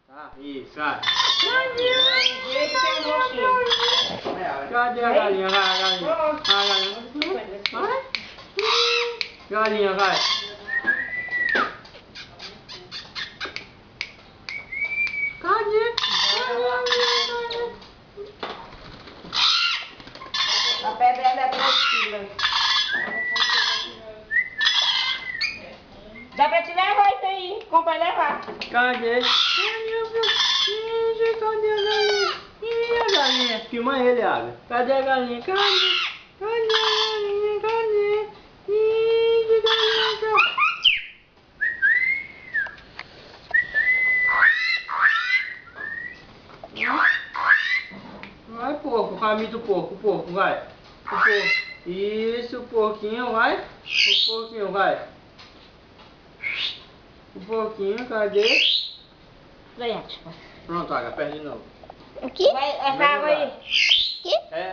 Tá, isso, vai. Cadê a galinha? Vai, a galinha. Vai, a galinha. Vai. Galinha, vai. Cadê? A pedra é 3 quilos. Dá pra te levar isso aí. Compra e levar. Cadê? Cadê a galinha? Ih, a galinha. Filma ele, Água. Cadê a galinha? Cadê? Cadê a galinha? Cadê? Ih, que galinha. Vai, porco. Caminho do porco. O porco, vai. O porco. Isso, o porquinho, vai. O porquinho, vai. O porquinho, cadê? Ganhante. Pronto, Água, perde de novo. O quê? Vai, essa água aí. É.